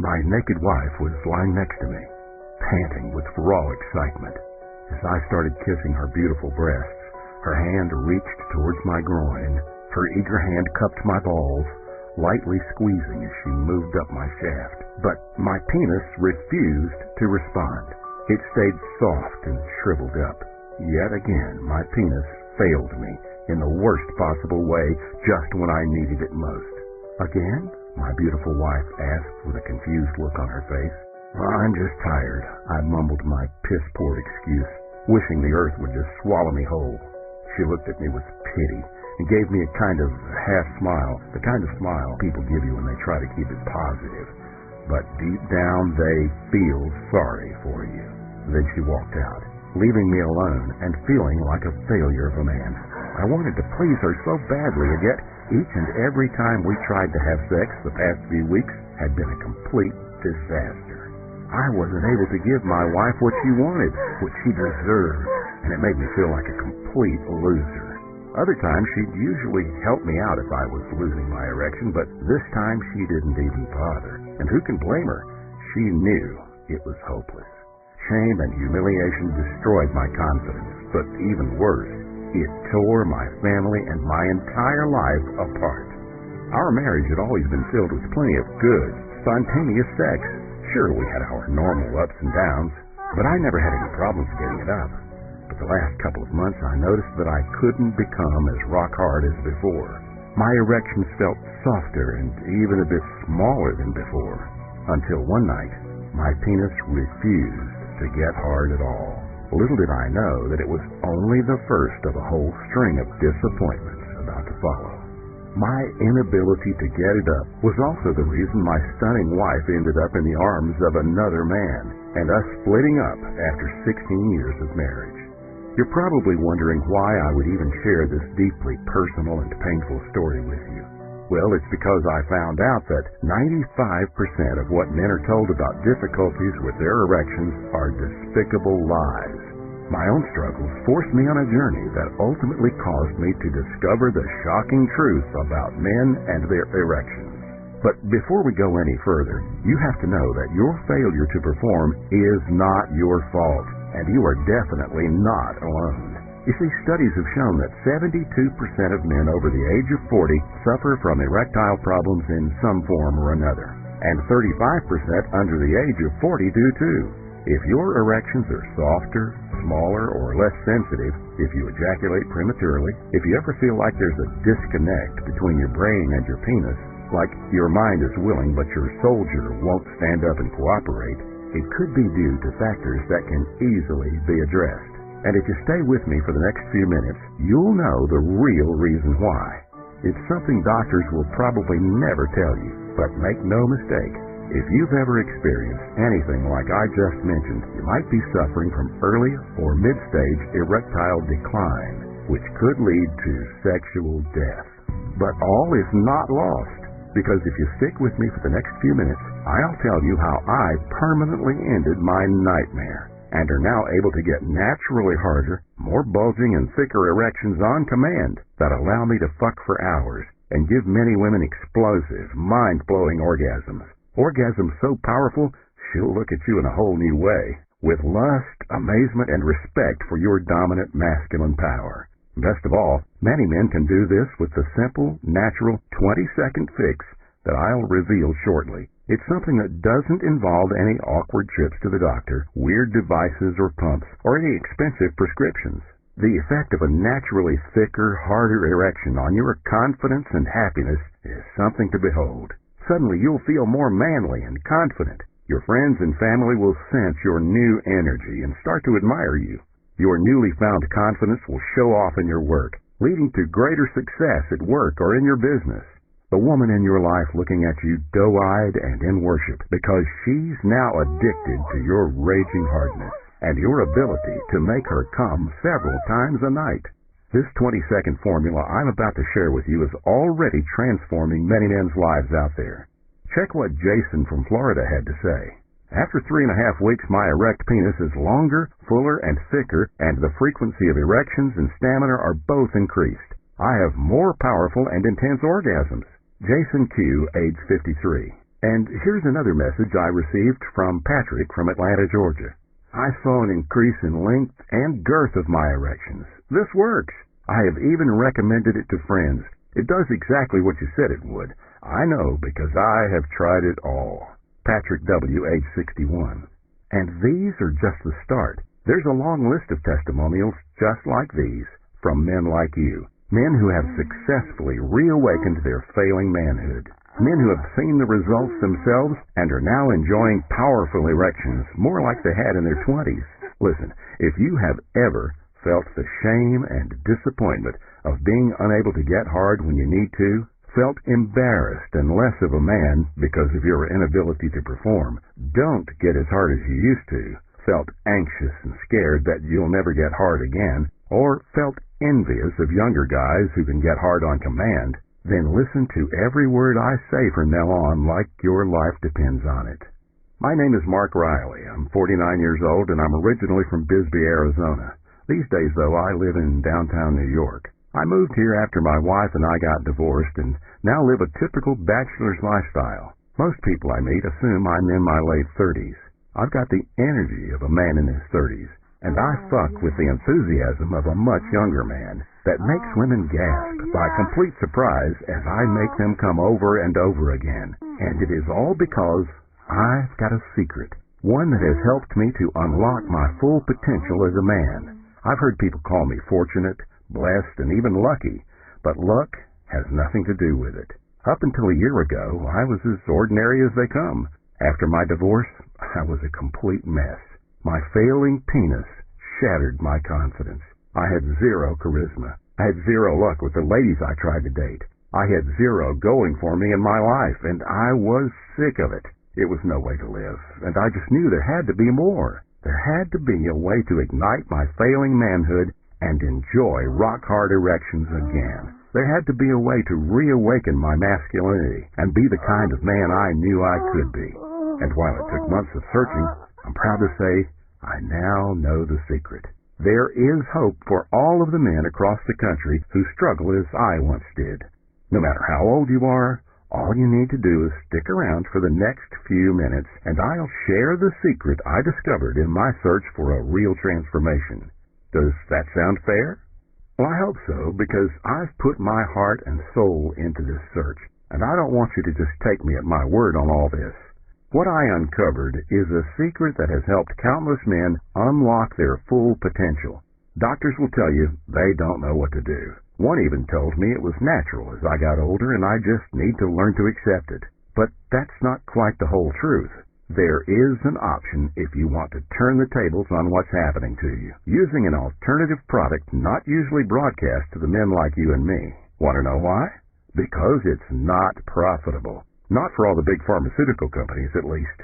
My naked wife was lying next to me, panting with raw excitement. As I started kissing her beautiful breasts, her hand reached towards my groin. Her eager hand cupped my balls, lightly squeezing as she moved up my shaft. But my penis refused to respond. It stayed soft and shriveled up. Yet again, my penis failed me in the worst possible way just when I needed it most. Again? My beautiful wife asked with a confused look on her face. I'm just tired, I mumbled my piss-poor excuse, wishing the earth would just swallow me whole. She looked at me with pity and gave me a kind of half-smile, the kind of smile people give you when they try to keep it positive. But deep down, they feel sorry for you. Then she walked out, leaving me alone and feeling like a failure of a man. I wanted to please her so badly, and yet each and every time we tried to have sex the past few weeks had been a complete disaster. I wasn't able to give my wife what she wanted, what she deserved, and it made me feel like a complete loser. Other times she'd usually help me out if I was losing my erection, but this time she didn't even bother. And who can blame her? She knew it was hopeless. Shame and humiliation destroyed my confidence, but even worse, it tore my family and my entire life apart. Our marriage had always been filled with plenty of good, spontaneous sex. Sure, we had our normal ups and downs, but I never had any problems getting it up. But the last couple of months, I noticed that I couldn't become as rock hard as before. My erections felt softer and even a bit smaller than before, until one night, my penis refused to get hard at all. Little did I know that it was only the first of a whole string of disappointments about to follow. My inability to get it up was also the reason my stunning wife ended up in the arms of another man, and us splitting up after 16 years of marriage. You're probably wondering why I would even share this deeply personal and painful story with you. Well, it's because I found out that 95% of what men are told about difficulties with their erections are despicable lies. My own struggles forced me on a journey that ultimately caused me to discover the shocking truth about men and their erections. But before we go any further, you have to know that your failure to perform is not your fault, and you are definitely not alone. You see, studies have shown that 72% of men over the age of 40 suffer from erectile problems in some form or another, and 35% under the age of 40 do too. If your erections are softer, smaller, or less sensitive, if you ejaculate prematurely, if you ever feel like there's a disconnect between your brain and your penis, like your mind is willing but your soldier won't stand up and cooperate, it could be due to factors that can easily be addressed. And if you stay with me for the next few minutes, you'll know the real reason why. It's something doctors will probably never tell you, but make no mistake, if you've ever experienced anything like I just mentioned, you might be suffering from early or mid-stage erectile decline, which could lead to sexual death. But all is not lost, because if you stick with me for the next few minutes, I'll tell you how I permanently ended my nightmare and are now able to get naturally harder, more bulging and thicker erections on command that allow me to fuck for hours and give many women explosive, mind-blowing orgasms. Orgasms so powerful, she'll look at you in a whole new way, with lust, amazement, and respect for your dominant masculine power. Best of all, many men can do this with the simple, natural 20-second fix that I'll reveal shortly. It's something that doesn't involve any awkward trips to the doctor, weird devices or pumps, or any expensive prescriptions. The effect of a naturally thicker, harder erection on your confidence and happiness is something to behold. Suddenly you'll feel more manly and confident. Your friends and family will sense your new energy and start to admire you. Your newly found confidence will show off in your work, leading to greater success at work or in your business. The woman in your life looking at you doe-eyed and in worship because she's now addicted to your raging hardness and your ability to make her come several times a night. This 20-second formula I'm about to share with you is already transforming many men's lives out there. Check what Jason from Florida had to say. After 3.5 weeks, my erect penis is longer, fuller, and thicker, and the frequency of erections and stamina are both increased. I have more powerful and intense orgasms. Jason Q, age 53. And here's another message I received from Patrick from Atlanta, Georgia. I saw an increase in length and girth of my erections. This works. I have even recommended it to friends. It does exactly what you said it would. I know because I have tried it all. Patrick W., age 61. And these are just the start. There's a long list of testimonials just like these from men like you. Men who have successfully reawakened their failing manhood. Men who have seen the results themselves and are now enjoying powerful erections more like they had in their 20s. Listen, if you have ever felt the shame and disappointment of being unable to get hard when you need to, felt embarrassed and less of a man because of your inability to perform, don't get as hard as you used to, felt anxious and scared that you'll never get hard again, or felt envious of younger guys who can get hard on command, then listen to every word I say from now on like your life depends on it. My name is Mark Riley. I'm 49 years old and I'm originally from Bisbee, Arizona. These days, though, I live in downtown New York. I moved here after my wife and I got divorced and now live a typical bachelor's lifestyle. Most people I meet assume I'm in my late 30s. I've got the energy of a man in his 30s, and I fuck with the enthusiasm of a much younger man that makes women gasp by complete surprise as I make them come over and over again. And it is all because I've got a secret, one that has helped me to unlock my full potential as a man. I've heard people call me fortunate, blessed, and even lucky, but luck has nothing to do with it. Up until a year ago, I was as ordinary as they come. After my divorce, I was a complete mess. My failing penis shattered my confidence. I had zero charisma. I had zero luck with the ladies I tried to date. I had zero going for me in my life, and I was sick of it. It was no way to live, and I just knew there had to be more. There had to be a way to ignite my failing manhood and enjoy rock-hard erections again. There had to be a way to reawaken my masculinity and be the kind of man I knew I could be. And while it took months of searching, I'm proud to say I now know the secret. There is hope for all of the men across the country who struggle as I once did. No matter how old you are, all you need to do is stick around for the next few minutes, and I'll share the secret I discovered in my search for a real transformation. Does that sound fair? Well, I hope so, because I've put my heart and soul into this search, and I don't want you to just take me at my word on all this. What I uncovered is a secret that has helped countless men unlock their full potential. Doctors will tell you they don't know what to do. One even told me it was natural as I got older and I just need to learn to accept it. But that's not quite the whole truth. There is an option if you want to turn the tables on what's happening to you, using an alternative product not usually broadcast to the men like you and me. Want to know why? Because it's not profitable. Not for all the big pharmaceutical companies, at least.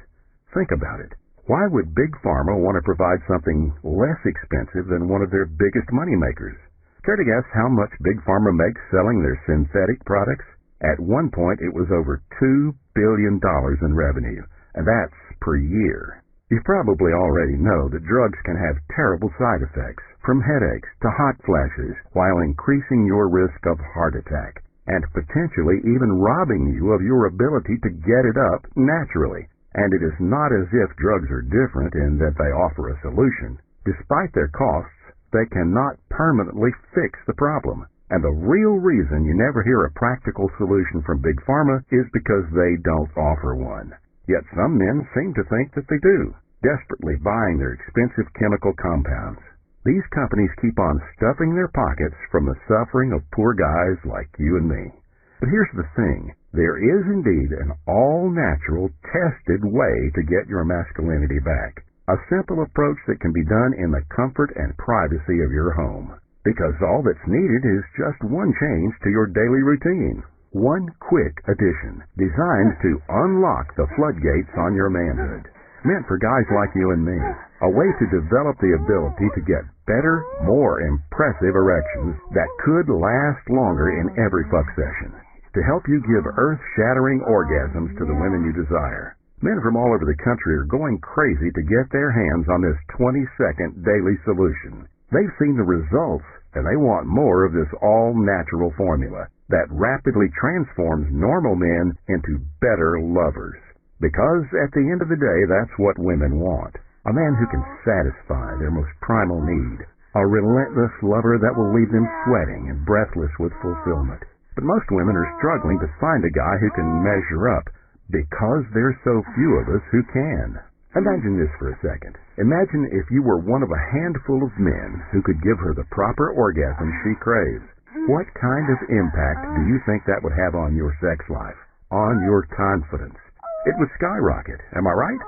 Think about it. Why would Big Pharma want to provide something less expensive than one of their biggest moneymakers? Care to guess how much Big Pharma makes selling their synthetic products? At one point, it was over $2 billion in revenue, and that's per year. You probably already know that drugs can have terrible side effects, from headaches to hot flashes, while increasing your risk of heart attack, and potentially even robbing you of your ability to get it up naturally. And it is not as if drugs are different in that they offer a solution. Despite their costs, they cannot permanently fix the problem. And the real reason you never hear a practical solution from Big Pharma is because they don't offer one. Yet some men seem to think that they do, desperately buying their expensive chemical compounds. These companies keep on stuffing their pockets from the suffering of poor guys like you and me. But here's the thing. There is indeed an all-natural, tested way to get your masculinity back. A simple approach that can be done in the comfort and privacy of your home. Because all that's needed is just one change to your daily routine. One quick addition designed to unlock the floodgates on your manhood. Meant for guys like you and me. A way to develop the ability to get better, more impressive erections that could last longer in every fuck session. To help you give earth-shattering orgasms to the women you desire. Men from all over the country are going crazy to get their hands on this 20-second daily solution. They've seen the results, and they want more of this all-natural formula that rapidly transforms normal men into better lovers. Because at the end of the day, that's what women want. A man who can satisfy their most primal need. A relentless lover that will leave them sweating and breathless with fulfillment. But most women are struggling to find a guy who can measure up because there's so few of us who can. Imagine this for a second. Imagine if you were one of a handful of men who could give her the proper orgasm she craves. What kind of impact do you think that would have on your sex life? On your confidence? It would skyrocket, am I right?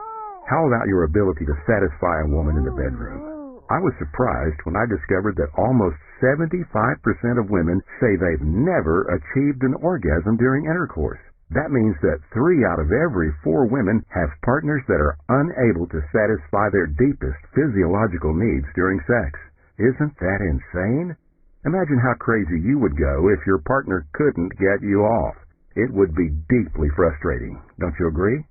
How about your ability to satisfy a woman in the bedroom? I was surprised when I discovered that almost 75% of women say they've never achieved an orgasm during intercourse. That means that 3 out of every 4 women have partners that are unable to satisfy their deepest physiological needs during sex. Isn't that insane? Imagine how crazy you would go if your partner couldn't get you off. It would be deeply frustrating, don't you agree?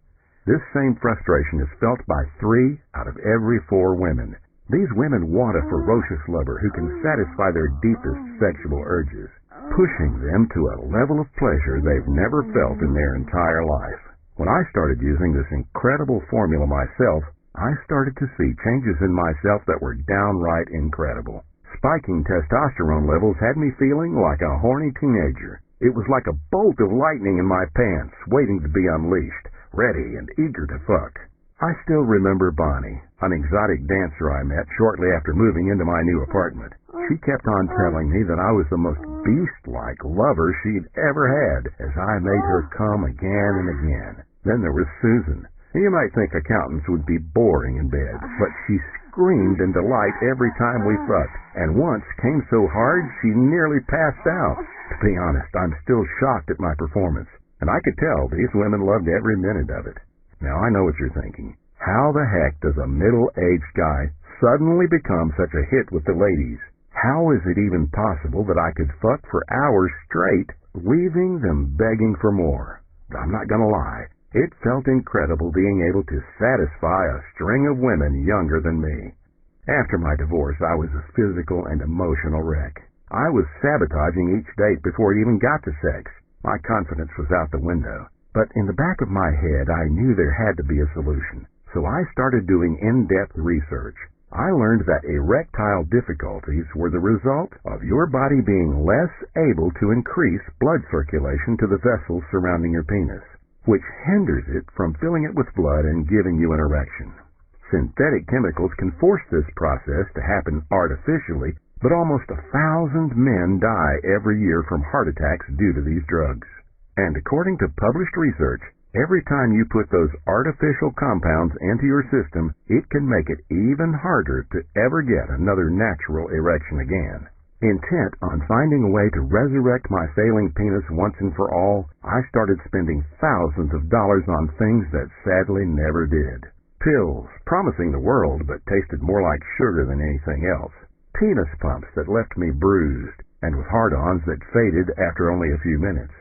This same frustration is felt by 3 out of every 4 women. These women want a ferocious lover who can satisfy their deepest sexual urges, pushing them to a level of pleasure they've never felt in their entire life. When I started using this incredible formula myself, I started to see changes in myself that were downright incredible. Spiking testosterone levels had me feeling like a horny teenager. It was like a bolt of lightning in my pants, waiting to be unleashed, ready and eager to fuck. I still remember Bonnie, an exotic dancer I met shortly after moving into my new apartment. She kept on telling me that I was the most beast-like lover she'd ever had as I made her come again and again. Then there was Susan. You might think accountants would be boring in bed, but she screamed in delight every time we fucked, and once came so hard she nearly passed out. To be honest, I'm still shocked at my performance, and I could tell these women loved every minute of it. Now I know what you're thinking. How the heck does a middle-aged guy suddenly become such a hit with the ladies? How is it even possible that I could fuck for hours straight, leaving them begging for more? I'm not gonna lie. It felt incredible being able to satisfy a string of women younger than me. After my divorce, I was a physical and emotional wreck. I was sabotaging each date before it even got to sex. My confidence was out the window. But in the back of my head, I knew there had to be a solution. So I started doing in-depth research. I learned that erectile difficulties were the result of your body being less able to increase blood circulation to the vessels surrounding your penis, which hinders it from filling it with blood and giving you an erection. Synthetic chemicals can force this process to happen artificially, but almost 1,000 men die every year from heart attacks due to these drugs. And according to published research, every time you put those artificial compounds into your system, it can make it even harder to ever get another natural erection again. Intent on finding a way to resurrect my failing penis once and for all, I started spending thousands of dollars on things that sadly never did. Pills, promising the world but tasted more like sugar than anything else. Penis pumps that left me bruised and with hard-ons that faded after only a few minutes.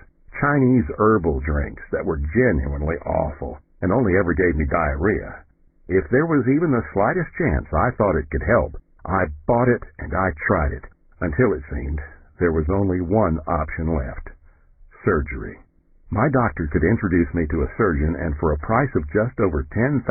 Chinese herbal drinks that were genuinely awful and only ever gave me diarrhea. If there was even the slightest chance I thought it could help, I bought it and I tried it, until it seemed there was only one option left: surgery. My doctor could introduce me to a surgeon, and for a price of just over $10,000,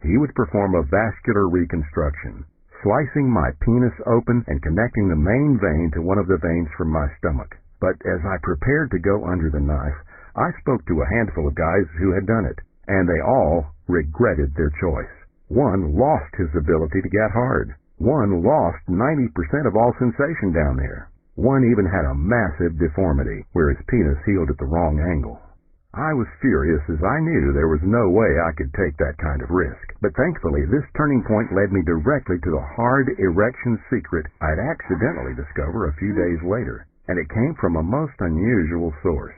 he would perform a vascular reconstruction, slicing my penis open and connecting the main vein to one of the veins from my stomach. But as I prepared to go under the knife, I spoke to a handful of guys who had done it, and they all regretted their choice. One lost his ability to get hard. One lost 90% of all sensation down there. One even had a massive deformity, where his penis healed at the wrong angle. I was furious, as I knew there was no way I could take that kind of risk. But thankfully, this turning point led me directly to the hard erection secret I'd accidentally discovered a few days later. And it came from a most unusual source.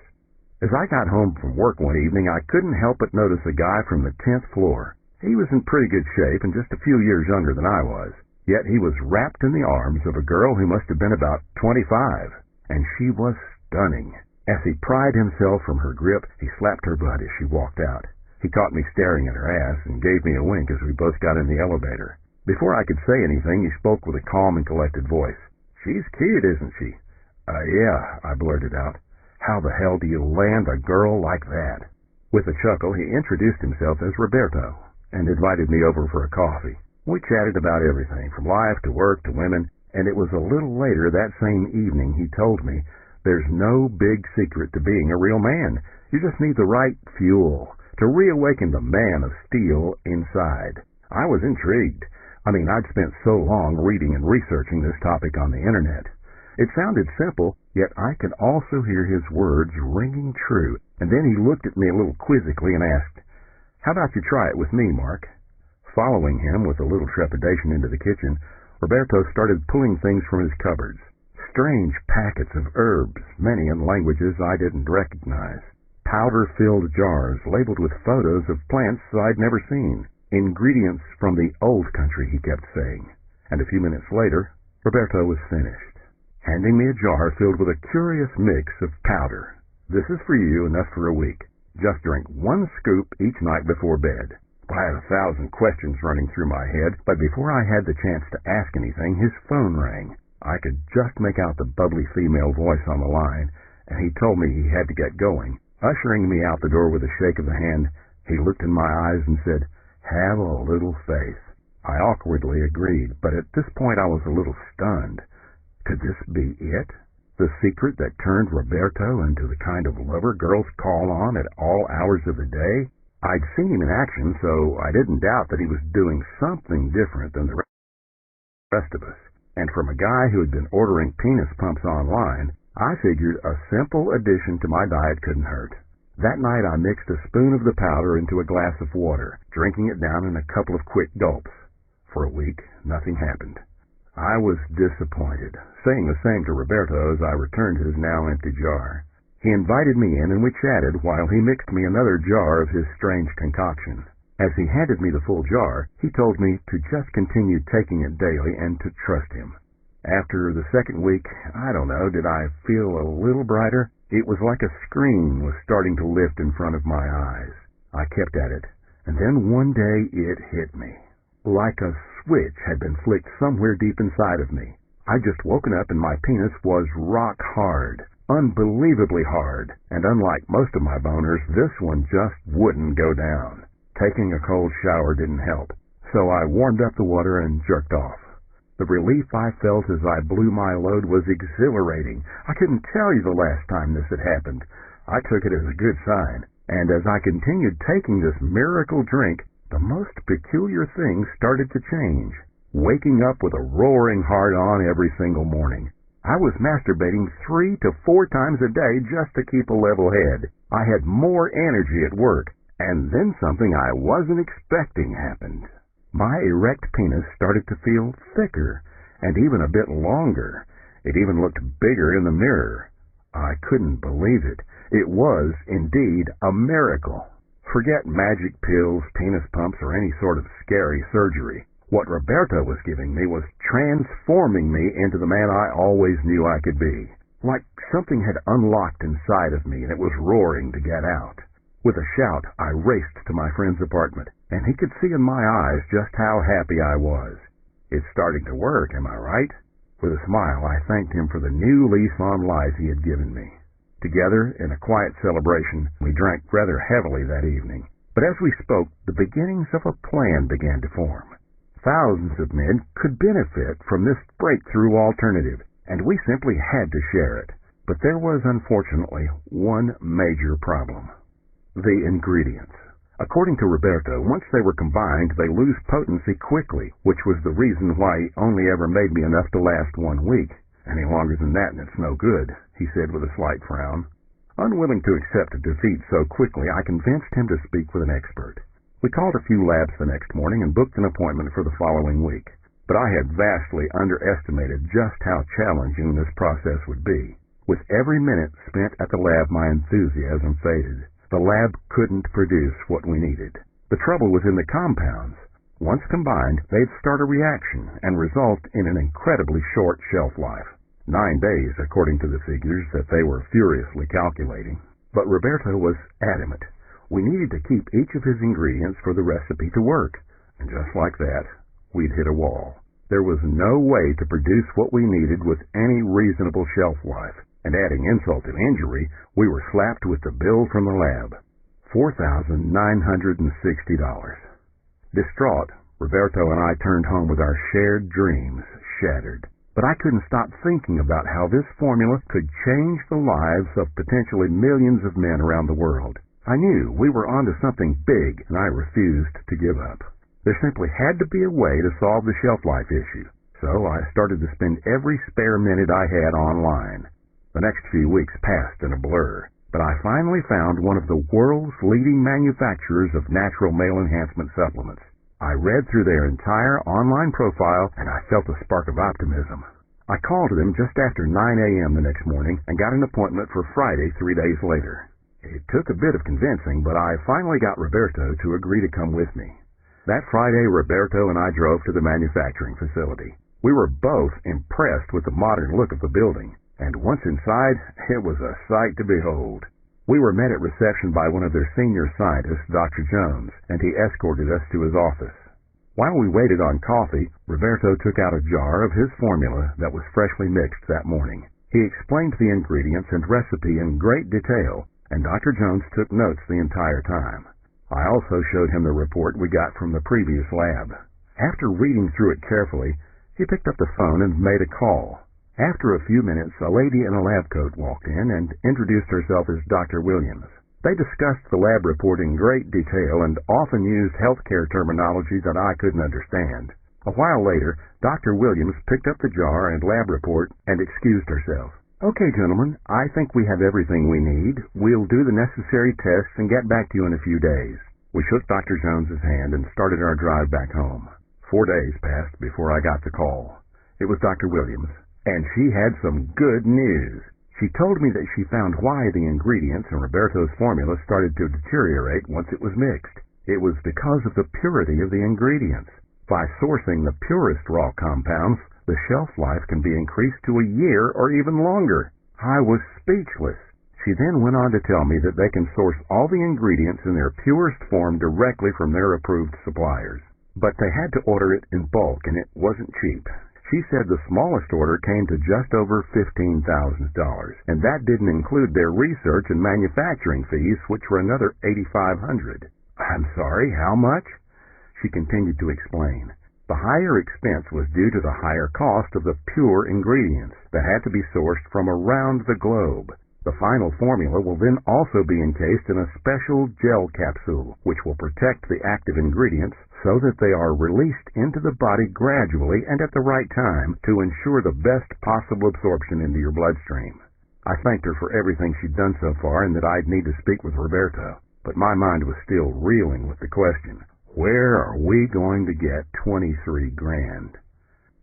As I got home from work one evening, I couldn't help but notice a guy from the 10th floor. He was in pretty good shape and just a few years younger than I was. Yet he was wrapped in the arms of a girl who must have been about 25, and she was stunning. As he pried himself from her grip, he slapped her butt as she walked out. He caught me staring at her ass and gave me a wink as we both got in the elevator. Before I could say anything, he spoke with a calm and collected voice. "She's cute, isn't she?" Yeah, I blurted out. "How the hell do you land a girl like that?" With a chuckle, he introduced himself as Roberto and invited me over for a coffee. We chatted about everything, from life to work to women, and it was a little later that same evening he told me there's no big secret to being a real man. You just need the right fuel to reawaken the man of steel inside. I was intrigued. I'd spent so long reading and researching this topic on the internet. It sounded simple, yet I could also hear his words ringing true. And then he looked at me a little quizzically and asked, "How about you try it with me, Mark?" Following him with a little trepidation into the kitchen, Roberto started pulling things from his cupboards. Strange packets of herbs, many in languages I didn't recognize. Powder-filled jars labeled with photos of plants I'd never seen. Ingredients from the old country, he kept saying. And a few minutes later, Roberto was finished, handing me a jar filled with a curious mix of powder. "This is for you, enough for a week. Just drink one scoop each night before bed." I had 1,000 questions running through my head, but before I had the chance to ask anything, his phone rang. I could just make out the bubbly female voice on the line, and he told me he had to get going. Ushering me out the door with a shake of the hand, he looked in my eyes and said, "Have a little faith." I awkwardly agreed, but at this point I was a little stunned. Could this be it? The secret that turned Roberto into the kind of lover girls call on at all hours of the day? I'd seen him in action, so I didn't doubt that he was doing something different than the rest of us. And from a guy who had been ordering penis pumps online, I figured a simple addition to my diet couldn't hurt. That night I mixed a spoon of the powder into a glass of water, drinking it down in a couple of quick gulps. For a week, nothing happened. I was disappointed, saying the same to Roberto as I returned his now empty jar. He invited me in and we chatted while he mixed me another jar of his strange concoction. As he handed me the full jar, he told me to just continue taking it daily and to trust him. After the second week, I don't know, did I feel a little brighter? It was like a screen was starting to lift in front of my eyes. I kept at it, and then one day it hit me. Like a switch had been flicked somewhere deep inside of me. I'd just woken up and my penis was rock hard, unbelievably hard, and unlike most of my boners, this one just wouldn't go down. Taking a cold shower didn't help, so I warmed up the water and jerked off. The relief I felt as I blew my load was exhilarating. I couldn't tell you the last time this had happened. I took it as a good sign, and as I continued taking this miracle drink, the most peculiar things started to change. Waking up with a roaring hard-on every single morning. I was masturbating 3 to 4 times a day just to keep a level head. I had more energy at work, and then something I wasn't expecting happened. My erect penis started to feel thicker, and even a bit longer. It even looked bigger in the mirror. I couldn't believe it. It was, indeed, a miracle. Forget magic pills, penis pumps, or any sort of scary surgery. What Roberto was giving me was transforming me into the man I always knew I could be. Like something had unlocked inside of me, and it was roaring to get out. With a shout, I raced to my friend's apartment, and he could see in my eyes just how happy I was. It's starting to work, am I right? With a smile, I thanked him for the new lease on life he had given me. Together, in a quiet celebration, we drank rather heavily that evening. But as we spoke, the beginnings of a plan began to form. Thousands of men could benefit from this breakthrough alternative, and we simply had to share it. But there was, unfortunately, one major problem. The ingredients. According to Roberto, once they were combined, they lose potency quickly, which was the reason why he only ever made me enough to last 1 week. Any longer than that, and it's no good, he said with a slight frown. Unwilling to accept defeat so quickly, I convinced him to speak with an expert. We called a few labs the next morning and booked an appointment for the following week. But I had vastly underestimated just how challenging this process would be. With every minute spent at the lab, my enthusiasm faded. The lab couldn't produce what we needed. The trouble was in the compounds. Once combined, they'd start a reaction and result in an incredibly short shelf life. 9 days, according to the figures that they were furiously calculating. But Roberto was adamant. We needed to keep each of his ingredients for the recipe to work. And just like that, we'd hit a wall. There was no way to produce what we needed with any reasonable shelf life. And adding insult to injury, we were slapped with the bill from the lab. $4,960. Distraught, Roberto and I turned home with our shared dreams shattered. But I couldn't stop thinking about how this formula could change the lives of potentially millions of men around the world. I knew we were onto something big, and I refused to give up. There simply had to be a way to solve the shelf life issue, so I started to spend every spare minute I had online. The next few weeks passed in a blur, but I finally found one of the world's leading manufacturers of natural male enhancement supplements. I read through their entire online profile, and I felt a spark of optimism. I called them just after 9 a.m. the next morning and got an appointment for Friday 3 days later. It took a bit of convincing, but I finally got Roberto to agree to come with me. That Friday, Roberto and I drove to the manufacturing facility. We were both impressed with the modern look of the building, and once inside, it was a sight to behold. We were met at reception by one of their senior scientists, Dr. Jones, and he escorted us to his office. While we waited on coffee, Roberto took out a jar of his formula that was freshly mixed that morning. He explained the ingredients and recipe in great detail, and Dr. Jones took notes the entire time. I also showed him the report we got from the previous lab. After reading through it carefully, he picked up the phone and made a call. After a few minutes, a lady in a lab coat walked in and introduced herself as Dr. Williams. They discussed the lab report in great detail and often used healthcare terminology that I couldn't understand. A while later, Dr. Williams picked up the jar and lab report and excused herself. "Okay, gentlemen, I think we have everything we need. We'll do the necessary tests and get back to you in a few days." We shook Dr. Jones's hand and started our drive back home. 4 days passed before I got the call. It was Dr. Williams. And she had some good news. She told me that she found why the ingredients in Roberto's formula started to deteriorate once it was mixed. It was because of the purity of the ingredients. By sourcing the purest raw compounds, the shelf life can be increased to a year or even longer. I was speechless. She then went on to tell me that they can source all the ingredients in their purest form directly from their approved suppliers. But they had to order it in bulk, and it wasn't cheap. She said the smallest order came to just over $15,000, and that didn't include their research and manufacturing fees, which were another $8,500. "I'm sorry, how much?" She continued to explain. The higher expense was due to the higher cost of the pure ingredients that had to be sourced from around the globe. The final formula will then also be encased in a special gel capsule, which will protect the active ingredients so that they are released into the body gradually and at the right time to ensure the best possible absorption into your bloodstream. I thanked her for everything she'd done so far and that I'd need to speak with Roberto, but my mind was still reeling with the question, where are we going to get 23 grand?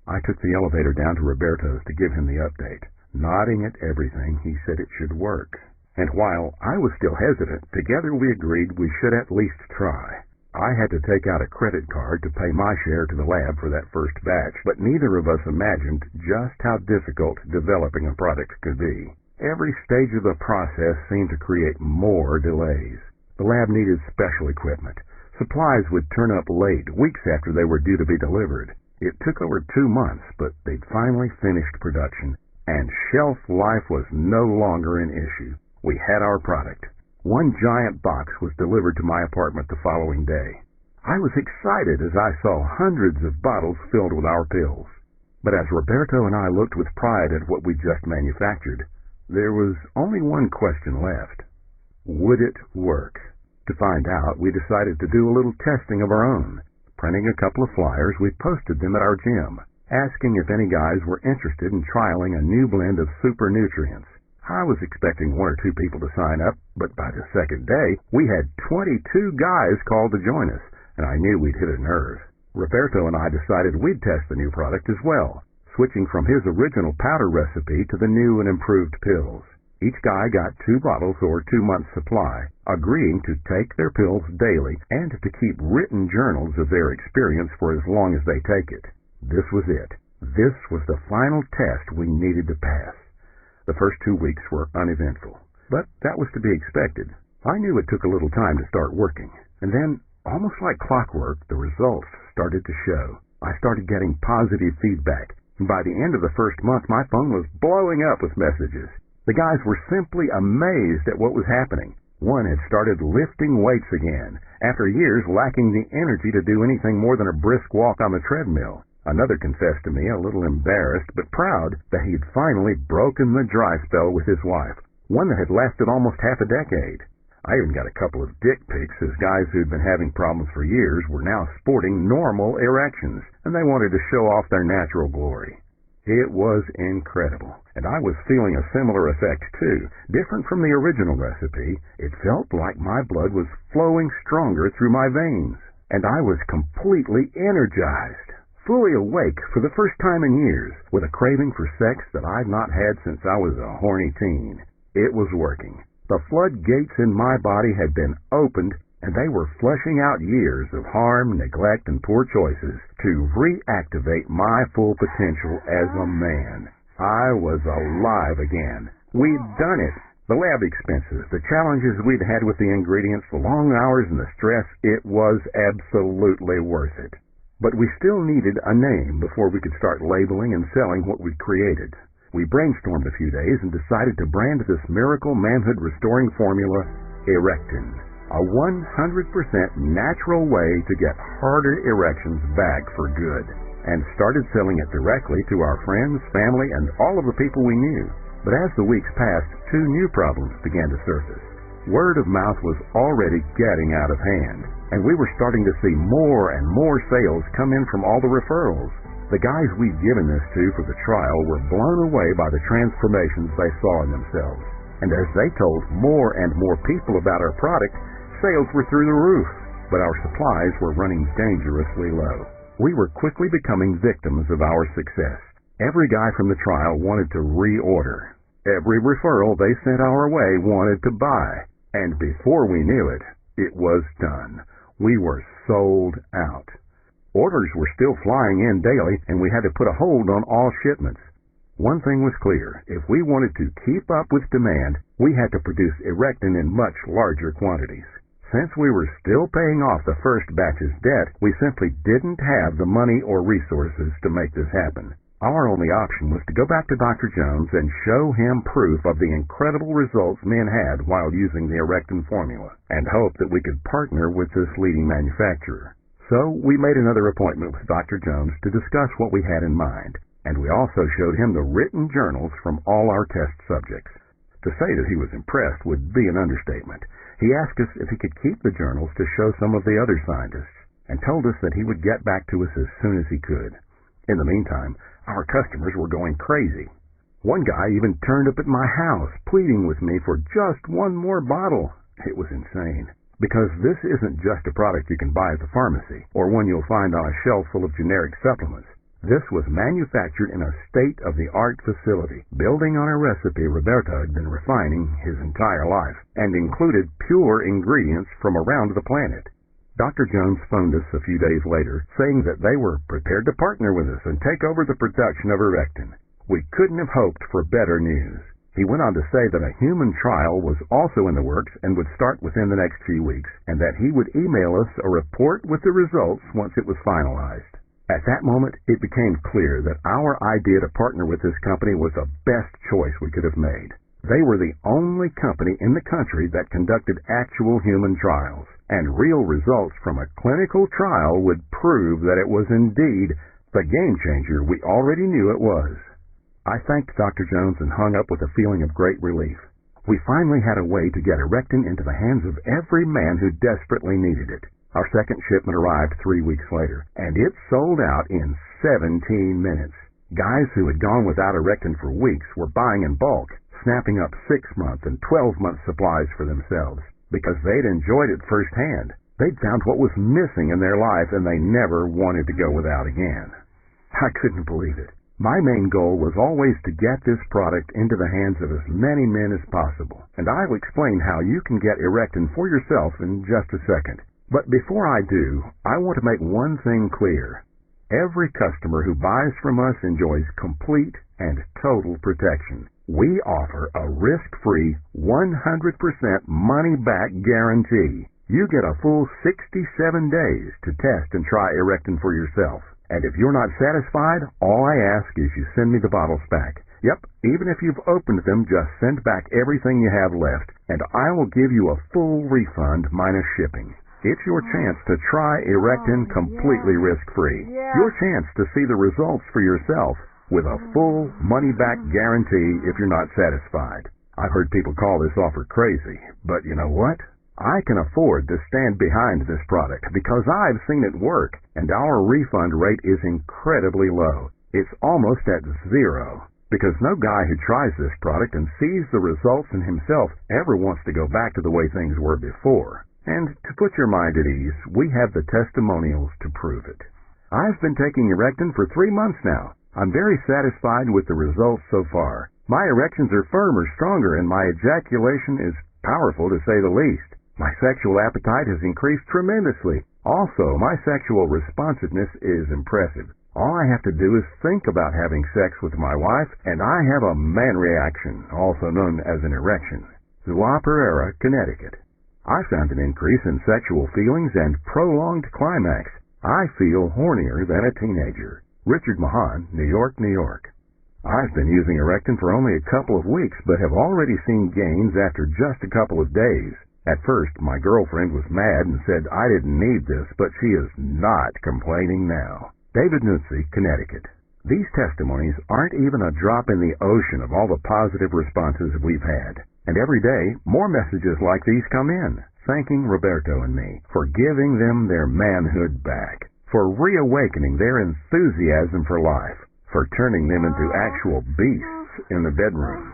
I took the elevator down to Roberto's to give him the update. Nodding at everything, he said it should work. And while I was still hesitant, together we agreed we should at least try. I had to take out a credit card to pay my share to the lab for that first batch, but neither of us imagined just how difficult developing a product could be. Every stage of the process seemed to create more delays. The lab needed special equipment. Supplies would turn up late, weeks after they were due to be delivered. It took over 2 months, but they'd finally finished production, and shelf life was no longer an issue. We had our product. One giant box was delivered to my apartment the following day. I was excited as I saw hundreds of bottles filled with our pills. But as Roberto and I looked with pride at what we just manufactured, there was only one question left. Would it work? To find out, we decided to do a little testing of our own. Printing a couple of flyers, we posted them at our gym, asking if any guys were interested in trialing a new blend of super nutrients. I was expecting 1 or 2 people to sign up, but by the second day, we had 22 guys called to join us, and I knew we'd hit a nerve. Roberto and I decided we'd test the new product as well, switching from his original powder recipe to the new and improved pills. Each guy got 2 bottles or 2 months' supply, agreeing to take their pills daily and to keep written journals of their experience for as long as they take it. This was it. This was the final test we needed to pass. The first 2 weeks were uneventful, but that was to be expected. I knew it took a little time to start working, and then, almost like clockwork, the results started to show. I started getting positive feedback, and by the end of the first month, my phone was blowing up with messages. The guys were simply amazed at what was happening. One had started lifting weights again, after years lacking the energy to do anything more than a brisk walk on the treadmill. Another confessed to me, a little embarrassed but proud, that he had finally broken the dry spell with his wife, one that had lasted almost half a decade. I even got a couple of dick pics as guys who'd been having problems for years were now sporting normal erections, and they wanted to show off their natural glory. It was incredible, and I was feeling a similar effect too. Different from the original recipe, it felt like my blood was flowing stronger through my veins, and I was completely energized, fully awake for the first time in years, with a craving for sex that I'd not had since I was a horny teen. It was working. The floodgates in my body had been opened, and they were flushing out years of harm, neglect, and poor choices to reactivate my full potential as a man. I was alive again. We'd done it. The lab expenses, the challenges we'd had with the ingredients, the long hours and the stress, it was absolutely worth it. But we still needed a name before we could start labeling and selling what we'd created. We brainstormed a few days and decided to brand this miracle manhood restoring formula Erectin, a 100% natural way to get harder erections back for good, and started selling it directly to our friends, family, and all of the people we knew. But as the weeks passed, two new problems began to surface. Word of mouth was already getting out of hand, and we were starting to see more and more sales come in from all the referrals. The guys we'd given this to for the trial were blown away by the transformations they saw in themselves. And as they told more and more people about our product, sales were through the roof. But our supplies were running dangerously low. We were quickly becoming victims of our success. Every guy from the trial wanted to reorder. Every referral they sent our way wanted to buy. And before we knew it, it was done. We were sold out. Orders were still flying in daily, and we had to put a hold on all shipments. One thing was clear. If we wanted to keep up with demand, we had to produce Erectin in much larger quantities. Since we were still paying off the first batch's debt, we simply didn't have the money or resources to make this happen. Our only option was to go back to Dr. Jones and show him proof of the incredible results men had while using the Erectin formula, and hope that we could partner with this leading manufacturer. So we made another appointment with Dr. Jones to discuss what we had in mind, and we also showed him the written journals from all our test subjects. To say that he was impressed would be an understatement. He asked us if he could keep the journals to show some of the other scientists, and told us that he would get back to us as soon as he could. In the meantime, our customers were going crazy. One guy even turned up at my house, pleading with me for just one more bottle. It was insane. Because this isn't just a product you can buy at the pharmacy, or one you'll find on a shelf full of generic supplements. This was manufactured in a state-of-the-art facility, building on a recipe Roberto had been refining his entire life, and included pure ingredients from around the planet. Dr. Jones phoned us a few days later, saying that they were prepared to partner with us and take over the production of Erectin. We couldn't have hoped for better news. He went on to say that a human trial was also in the works and would start within the next few weeks, and that he would email us a report with the results once it was finalized. At that moment, it became clear that our idea to partner with this company was the best choice we could have made. They were the only company in the country that conducted actual human trials, and real results from a clinical trial would prove that it was indeed the game changer we already knew it was. I thanked Dr. Jones and hung up with a feeling of great relief. We finally had a way to get Erectin into the hands of every man who desperately needed it. Our second shipment arrived 3 weeks later, and it sold out in 17 minutes. Guys who had gone without Erectin for weeks were buying in bulk, snapping up 6-month and 12-month supplies for themselves, because they'd enjoyed it firsthand. They'd found what was missing in their life, and they never wanted to go without again. I couldn't believe it. My main goal was always to get this product into the hands of as many men as possible, and I'll explain how you can get Erectin for yourself in just a second. But before I do, I want to make one thing clear. Every customer who buys from us enjoys complete and total protection. We offer a risk-free, 100% money-back guarantee. You get a full 67 days to test and try Erectin for yourself. And if you're not satisfied, all I ask is you send me the bottles back. Yep, even if you've opened them, just send back everything you have left, and I will give you a full refund minus shipping. It's your chance to try Erectin completely risk-free. Your chance to see the results for yourself with a full money-back guarantee if you're not satisfied. I've heard people call this offer crazy, but you know what? I can afford to stand behind this product because I've seen it work, and our refund rate is incredibly low. It's almost at zero. Because no guy who tries this product and sees the results in himself ever wants to go back to the way things were before. And to put your mind at ease, we have the testimonials to prove it. I've been taking Erectin for 3 months now. I'm very satisfied with the results so far. My erections are firmer, stronger, and my ejaculation is powerful to say the least. My sexual appetite has increased tremendously. Also, my sexual responsiveness is impressive. All I have to do is think about having sex with my wife, and I have a man reaction, also known as an erection. Zua Pereira, Connecticut. I found an increase in sexual feelings and prolonged climax. I feel hornier than a teenager. Richard Mahan, New York, New York. I've been using Erectin for only a couple of weeks, but have already seen gains after just a couple of days. At first, my girlfriend was mad and said I didn't need this, but she is not complaining now. David Nutzi, Connecticut. These testimonies aren't even a drop in the ocean of all the positive responses we've had. And every day, more messages like these come in, thanking Roberto and me for giving them their manhood back, for reawakening their enthusiasm for life, for turning them into actual beasts in the bedroom.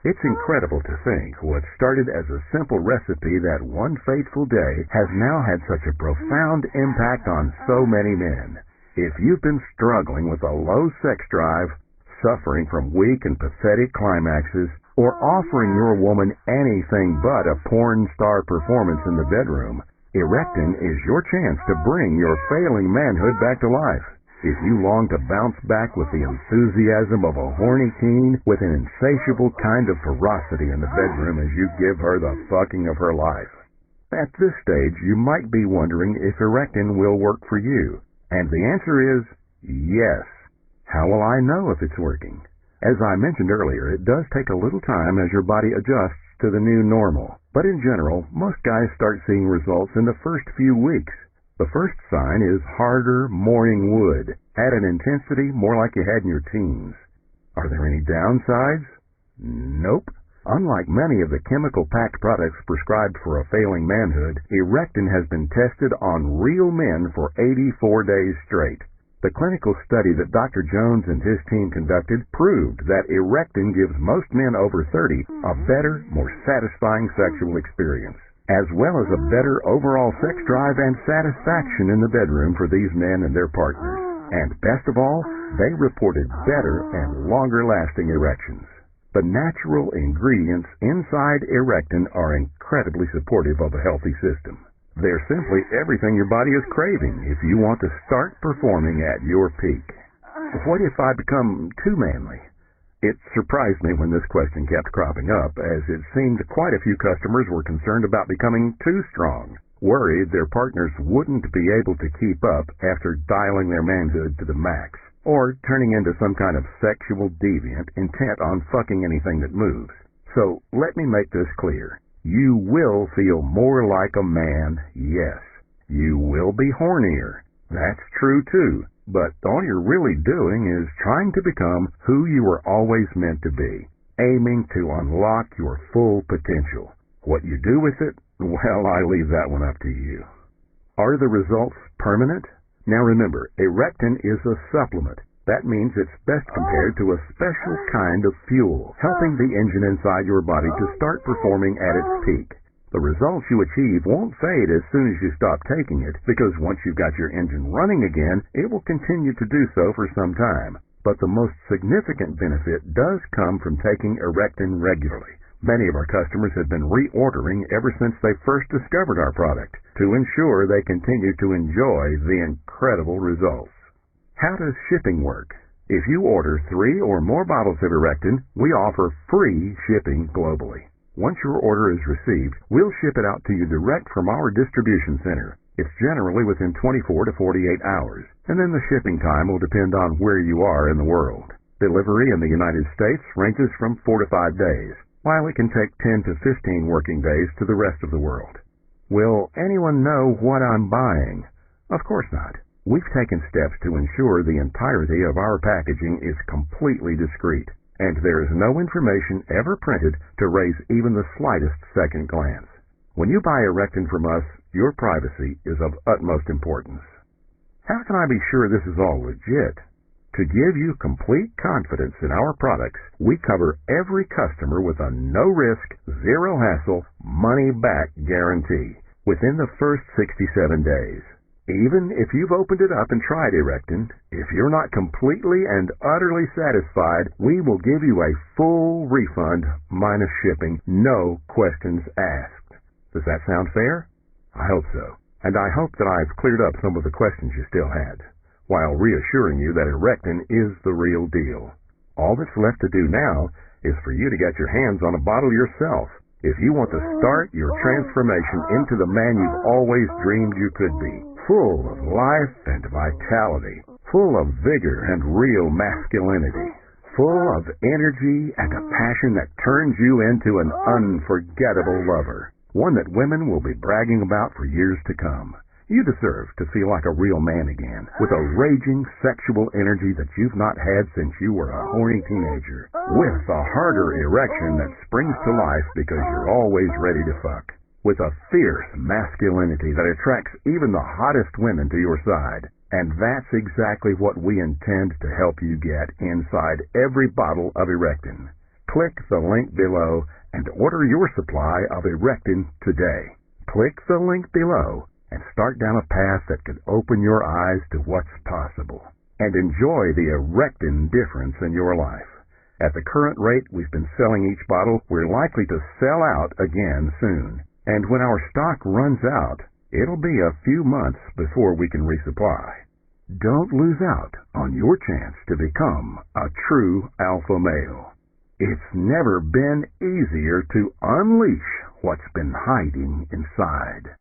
It's incredible to think what started as a simple recipe that one fateful day has now had such a profound impact on so many men. If you've been struggling with a low sex drive, suffering from weak and pathetic climaxes, or offering your woman anything but a porn star performance in the bedroom, Erectin is your chance to bring your failing manhood back to life. If you long to bounce back with the enthusiasm of a horny teen with an insatiable kind of ferocity in the bedroom as you give her the fucking of her life. At this stage, you might be wondering if Erectin will work for you. And the answer is yes. How will I know if it's working? As I mentioned earlier, it does take a little time as your body adjusts to the new normal. But in general, most guys start seeing results in the first few weeks. The first sign is harder morning wood, at an intensity more like you had in your teens. Are there any downsides? Nope. Unlike many of the chemical-packed products prescribed for a failing manhood, Erectin has been tested on real men for 84 days straight. The clinical study that Dr. Jones and his team conducted proved that Erectin gives most men over 30 a better, more satisfying sexual experience, as well as a better overall sex drive and satisfaction in the bedroom for these men and their partners. And best of all, they reported better and longer-lasting erections. The natural ingredients inside Erectin are incredibly supportive of a healthy system. They're simply everything your body is craving if you want to start performing at your peak. What if I become too manly? It surprised me when this question kept cropping up, as it seemed quite a few customers were concerned about becoming too strong, worried their partners wouldn't be able to keep up after dialing their manhood to the max, or turning into some kind of sexual deviant intent on fucking anything that moves. So let me make this clear. You will feel more like a man, yes. You will be hornier. That's true too. But all you're really doing is trying to become who you were always meant to be, aiming to unlock your full potential. What you do with it, well, I leave that one up to you. Are the results permanent? Now remember, Erectin is a supplement. That means it's best compared to a special kind of fuel, helping the engine inside your body to start performing at its peak. The results you achieve won't fade as soon as you stop taking it, because once you've got your engine running again, it will continue to do so for some time. But the most significant benefit does come from taking Erectin regularly. Many of our customers have been reordering ever since they first discovered our product to ensure they continue to enjoy the incredible results. How does shipping work? If you order 3 or more bottles of Erectin, we offer free shipping globally. Once your order is received, we'll ship it out to you direct from our distribution center. It's generally within 24 to 48 hours, and then the shipping time will depend on where you are in the world. Delivery in the United States ranges from 4 to 5 days, while it can take 10 to 15 working days to the rest of the world. Will anyone know what I'm buying? Of course not. We've taken steps to ensure the entirety of our packaging is completely discreet, and there is no information ever printed to raise even the slightest second glance. When you buy Erectin from us, your privacy is of utmost importance. How can I be sure this is all legit? To give you complete confidence in our products, we cover every customer with a no-risk, zero-hassle, money-back guarantee within the first 67 days. Even if you've opened it up and tried Erectin, if you're not completely and utterly satisfied, we will give you a full refund minus shipping, no questions asked. Does that sound fair? I hope so. And I hope that I've cleared up some of the questions you still had, while reassuring you that Erectin is the real deal. All that's left to do now is for you to get your hands on a bottle yourself if you want to start your transformation into the man you've always dreamed you could be, full of life and vitality, full of vigor and real masculinity, full of energy and a passion that turns you into an unforgettable lover, one that women will be bragging about for years to come. You deserve to feel like a real man again, with a raging sexual energy that you've not had since you were a horny teenager, with a harder erection that springs to life because you're always ready to fuck, with a fierce masculinity that attracts even the hottest women to your side. And that's exactly what we intend to help you get inside every bottle of Erectin. Click the link below and order your supply of Erectin today. Click the link below and start down a path that could open your eyes to what's possible, and enjoy the Erectin difference in your life. At the current rate we've been selling each bottle, we're likely to sell out again soon. And when our stock runs out, it'll be a few months before we can resupply. Don't lose out on your chance to become a true alpha male. It's never been easier to unleash what's been hiding inside.